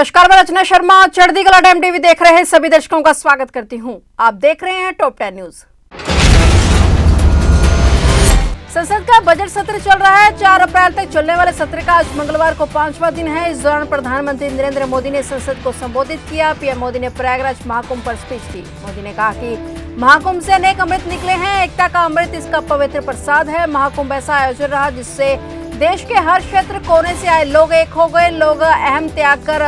नमस्कार, मैं रचना शर्मा चढ़ती कला टाइम टीवी देख रहे हैं सभी दर्शकों का स्वागत करती हूं। आप देख रहे हैं टॉप 10 न्यूज। संसद का बजट सत्र चल रहा है। 4 अप्रैल तक चलने वाले सत्र का आज मंगलवार को 5वां दिन है। इस दौरान प्रधानमंत्री नरेंद्र मोदी ने संसद को संबोधित किया। पीएम मोदी ने प्रयागराज महाकुंभ पर स्पीच दी। मोदी ने कहा कि महाकुंभ से अनेक अमृत निकले हैं। एकता का अमृत इसका पवित्र प्रसाद है। महाकुंभ ऐसा आयोजन रहा जिससे देश के हर क्षेत्र कोने से आए लोग एक हो गए। लोग अहम त्याग कर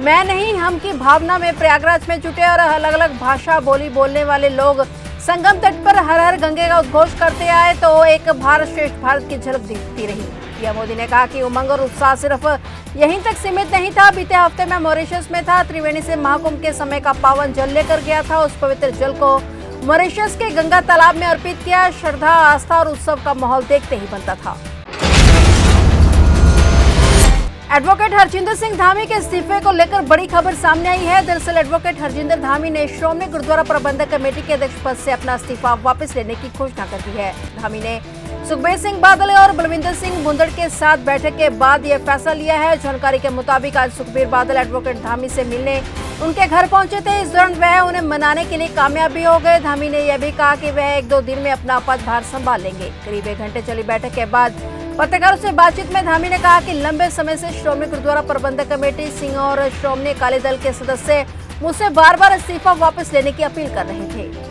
मैं नहीं हम की भावना में प्रयागराज में जुटे और अलग अलग भाषा बोली बोलने वाले लोग संगम तट पर हर हर गंगे का उद्घोष करते आए तो एक भारत श्रेष्ठ भारत की झलक दिखती रही। पीएम मोदी ने कहा कि उमंग और उत्साह सिर्फ यहीं तक सीमित नहीं था। बीते हफ्ते में मॉरिशस में था। त्रिवेणी से महाकुंभ के समय का पावन जल लेकर गया था। उस पवित्र जल को मॉरिशस के गंगा तालाब में अर्पित किया। श्रद्धा, आस्था और उत्सव का माहौल देखते ही बनता था। एडवोकेट हरजिंदर सिंह धामी के इस्तीफे को लेकर बड़ी खबर सामने आई है। दरअसल एडवोकेट हरजिंदर धामी ने श्रोमणी गुरुद्वारा प्रबंधक कमेटी के अध्यक्ष पद से अपना इस्तीफा वापस लेने की घोषणा कर दी है। धामी ने सुखबीर सिंह बादल और बलविंदर सिंह भुंदड़ के साथ बैठक के बाद यह फैसला लिया है। जानकारी के मुताबिक आज सुखबीर बादल एडवोकेट धामी से मिलने उनके घर पहुंचे थे। इस दौरान वह उन्हें मनाने के लिए कामयाब भी हो गए। धामी ने यह भी कहा कि वह 1-2 दिन में अपना पदभार संभाल लेंगे। करीब 1 घंटे चली बैठक के बाद पत्रकारों से बातचीत में धामी ने कहा कि लंबे समय से श्रोमणी गुरुद्वारा प्रबंधक कमेटी सिंह और श्रोमणी अकाली दल के सदस्य मुझसे बार-बार इस्तीफा वापस लेने की अपील कर रहे थे।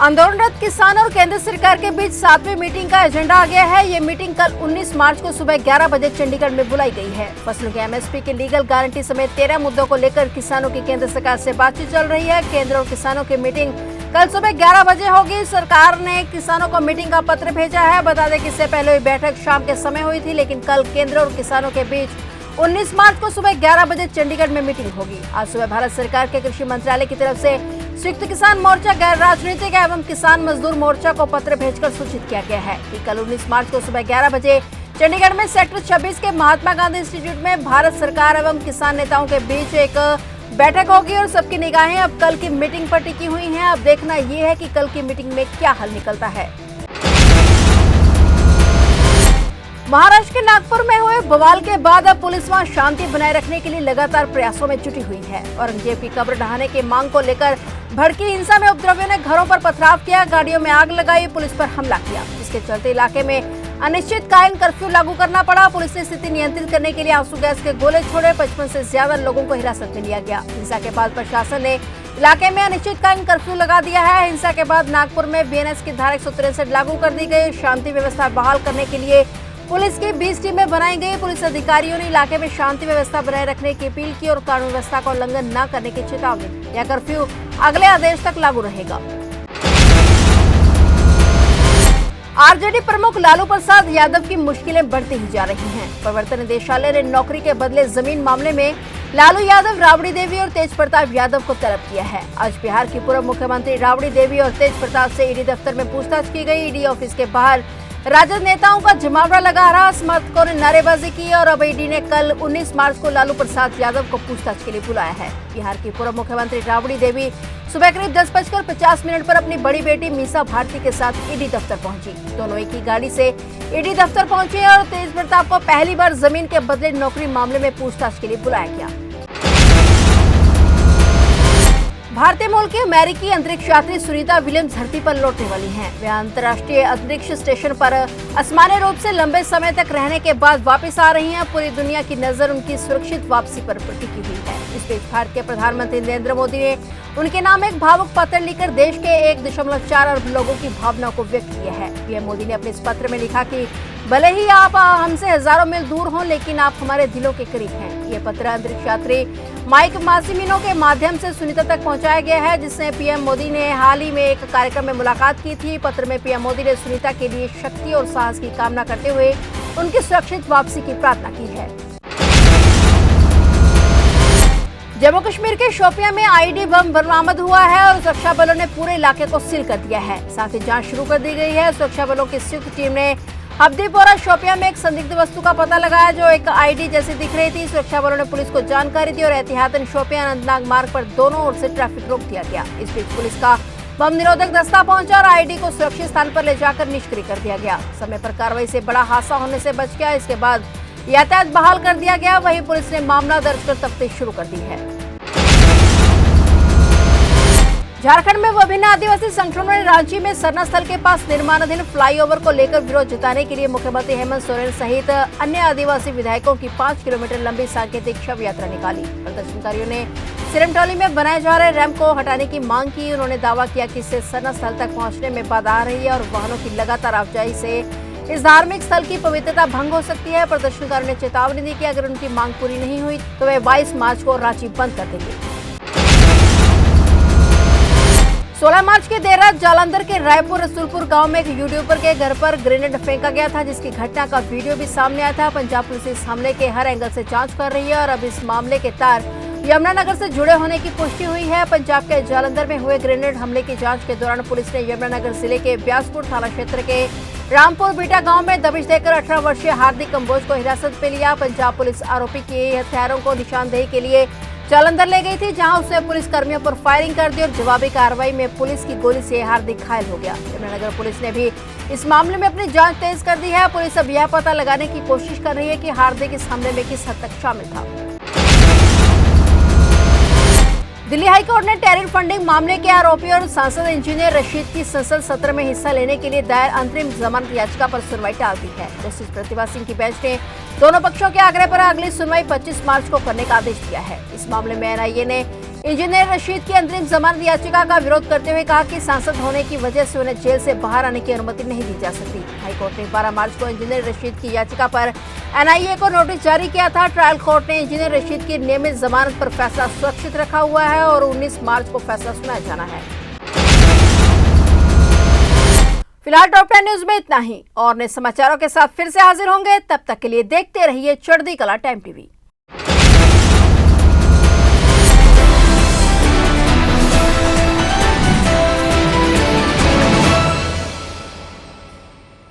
आंदोलनरत किसान और केंद्र सरकार के बीच 7वीं मीटिंग का एजेंडा आ गया है। ये मीटिंग कल 19 मार्च को सुबह 11 बजे चंडीगढ़ में बुलाई गई है। फसलों के एमएसपी की लीगल गारंटी समेत 13 मुद्दों को लेकर किसानों की केंद्र सरकार से बातचीत चल रही है। केंद्र और किसानों की मीटिंग कल सुबह 11 बजे होगी। सरकार ने किसानों को मीटिंग का पत्र भेजा है। बता दें कि इससे पहले हुई बैठक शाम के समय हुई थी, लेकिन कल केंद्र और किसानों के बीच 19 मार्च को सुबह 11 बजे चंडीगढ़ में मीटिंग होगी। आज सुबह भारत सरकार के कृषि मंत्रालय की तरफ से संयुक्त किसान मोर्चा, गैर राजनीतिक एवं किसान मजदूर मोर्चा को पत्र भेजकर सूचित किया गया है कि कल 19 मार्च को सुबह 11 बजे चंडीगढ़ में सेक्टर 26 के महात्मा गांधी इंस्टीट्यूट में भारत सरकार एवं किसान नेताओं के बीच एक बैठक होगी और सबकी निगाहें अब कल की मीटिंग पर टिकी हुई हैं। अब देखना यह है कि कल की मीटिंग में क्या हल निकलता है। महाराष्ट्र के नागपुर में हुए बवाल के बाद अब पुलिस वहां शांति बनाए रखने के लिए लगातार प्रयासों में जुटी हुई है। औरंगजेब की कब्र ढहाने की मांग को लेकर भड़की हिंसा में उपद्रवियों ने घरों पर पथराव किया, गाड़ियों में आग लगाई, पुलिस पर हमला किया, जिसके चलते इलाके में अनिश्चितकालीन कर्फ्यू लागू करना पड़ा। पुलिस ने स्थिति नियंत्रित करने के लिए आंसू गैस के गोले छोड़े। 55 से ज्यादा लोगों को हिरासत में लिया गया। हिंसा के बाद प्रशासन ने इलाके में अनिश्चितकालीन कर्फ्यू लगा दिया है। हिंसा के बाद नागपुर में बीएनएस की धारा 163 लागू कर दी गई। शांति व्यवस्था बहाल करने के लिए पुलिस की 20 टीमें बनाई गई। पुलिस अधिकारियों ने इलाके में शांति व्यवस्था बनाए रखने की अपील की और कानून व्यवस्था का उल्लंघन न करने की चेतावनी दी। यह कर्फ्यू अगले आदेश तक लागू रहेगा। आरजेडी प्रमुख लालू प्रसाद यादव की मुश्किलें बढ़ती ही जा रही हैं। प्रवर्तन निदेशालय ने नौकरी के बदले जमीन मामले में लालू यादव, राबड़ी देवी और तेज प्रताप यादव को तलब किया है। आज बिहार की पूर्व मुख्यमंत्री राबड़ी देवी और तेज प्रताप से ईडी दफ्तर में पूछताछ की गई। ईडी ऑफिस के बाहर राजद नेताओं का जमावड़ा लगा रहा। समर्थकों ने नारेबाजी की और अब ईडी ने कल 19 मार्च को लालू प्रसाद यादव को पूछताछ के लिए बुलाया है। बिहार की पूर्व मुख्यमंत्री राबड़ी देवी सुबह करीब 10:50 पर अपनी बड़ी बेटी मीसा भारती के साथ ईडी दफ्तर पहुंची। दोनों एक ही गाड़ी से ईडी दफ्तर पहुंचे और तेज प्रताप को पहली बार जमीन के बदले नौकरी मामले में पूछताछ के लिए बुलाया गया। भारतीय मूल की अमेरिकी अंतरिक्ष यात्री सुनीता विलियम्स धरती पर लौटने वाली हैं। वे अंतर्राष्ट्रीय अंतरिक्ष स्टेशन पर असामान्य रूप से लंबे समय तक रहने के बाद वापस आ रही हैं। पूरी दुनिया की नजर उनकी सुरक्षित वापसी पर टिकी हुई है। इस बीच भारत के प्रधानमंत्री नरेंद्र मोदी ने उनके नाम एक भावुक पत्र लिखकर देश के 1.4 अरब लोगों की भावनाओं को व्यक्त किया है। पीएम मोदी ने अपने इस पत्र में लिखा कि भले ही आप हमसे हजारों मील दूर हों, लेकिन आप हमारे दिलों के करीब हैं। ये पत्र अंतरिक्ष यात्री माइक मासिमिनो के माध्यम से सुनीता तक पहुंचाया गया है, जिससे पीएम मोदी ने हाल ही में एक कार्यक्रम में मुलाकात की थी। पत्र में पीएम मोदी ने सुनीता के लिए शक्ति और साहस की कामना करते हुए उनकी सुरक्षित वापसी की प्रार्थना की है। जम्मू कश्मीर के शोपियां में आईईडी बम बरामद हुआ है और सुरक्षा बलों ने पूरे इलाके को सील कर दिया है। साथ ही जांच शुरू कर दी गई है। सुरक्षा बलों की संयुक्त टीम ने हब्दीपोरा शोपियां में एक संदिग्ध वस्तु का पता लगाया जो एक आईडी जैसी दिख रही थी। सुरक्षा बलों ने पुलिस को जानकारी दी और एहतियातन शोपियां अनंतनाग मार्ग पर दोनों ओर से ट्रैफिक रोक दिया गया। इस बीच पुलिस का बम निरोधक दस्ता पहुंचा और आईडी को सुरक्षित स्थान पर ले जाकर निष्क्रिय कर दिया गया। समय पर कार्रवाई से बड़ा हादसा होने से बच गया। इसके बाद यातायात बहाल कर दिया गया। वहीं पुलिस ने मामला दर्ज कर तफ्तीश शुरू कर दी है। झारखंड में विभिन्न आदिवासी संगठनों ने रांची में सरना स्थल के पास निर्माणाधीन फ्लाईओवर को लेकर विरोध जताने के लिए मुख्यमंत्री हेमंत सोरेन सहित अन्य आदिवासी विधायकों की 5 किलोमीटर लंबी सांकेतिक शव यात्रा निकाली। प्रदर्शनकारियों ने सिरमटोली में बनाए जा रहे रैंप को हटाने की मांग की। उन्होंने दावा किया कि इससे सरना स्थल तक पहुंचने में बाधा आ रही है और वाहनों की लगातार आवाजाही से इस धार्मिक स्थल की पवित्रता भंग हो सकती है। प्रदर्शनकारियों ने चेतावनी दी कि अगर उनकी मांग पूरी नहीं हुई तो वे 22 मार्च को रांची बंद कर देंगे। 16 मार्च की देर रात जालंधर के रायपुर रसूलपुर गांव में एक यूट्यूबर के घर पर ग्रेनेड फेंका गया था, जिसकी घटना का वीडियो भी सामने आया था। पंजाब पुलिस इस हमले के हर एंगल से जांच कर रही है और अब इस मामले के तार यमुनानगर से जुड़े होने की पुष्टि हुई है। पंजाब के जालंधर में हुए ग्रेनेड हमले की जांच के दौरान पुलिस ने यमुनानगर जिले के ब्यासपुर थाना क्षेत्र के रामपुर बीटा गांव में दबिश देकर 18 वर्षीय हार्दिक कंबोज को हिरासत में लिया। पंजाब पुलिस आरोपी के हथियारों को निशानदेही के लिए जालंधर ले गई थी, जहां उसने पुलिस कर्मियों पर फायरिंग कर दी और जवाबी कार्रवाई में पुलिस की गोली से हार्दिक घायल हो गया। यमुनानगर पुलिस ने भी इस मामले में अपनी जांच तेज कर दी है। पुलिस अब यह पता लगाने की कोशिश कर रही है कि हार्दिक इस हमले में किस हद तक शामिल था। दिल्ली हाईकोर्ट ने टेरर फंडिंग मामले के आरोपी और सांसद इंजीनियर रशीद की संसद सत्र में हिस्सा लेने के लिए दायर अंतरिम जमानत याचिका पर सुनवाई टाल दी है। जस्टिस प्रतिभा सिंह की बेंच ने दोनों पक्षों के आग्रह पर अगली सुनवाई 25 मार्च को करने का आदेश दिया है। इस मामले में एनआईए ने इंजीनियर रशीद की अंतरिम जमानत याचिका का विरोध करते हुए कहा कि सांसद होने की वजह से उन्हें जेल से बाहर आने की अनुमति नहीं दी जा सकती। हाईकोर्ट ने 12 मार्च को इंजीनियर रशीद की याचिका पर एनआईए को नोटिस जारी किया था। ट्रायल कोर्ट ने इंजीनियर रशीद की नियमित जमानत पर फैसला सुरक्षित रखा हुआ है और 19 मार्च को फैसला सुनाया जाना है। फिलहाल टॉप 10 न्यूज में इतना ही और नए समाचारों के साथ फिर से हाजिर होंगे। तब तक के लिए देखते रहिए चढ़ती कला टाइम टीवी।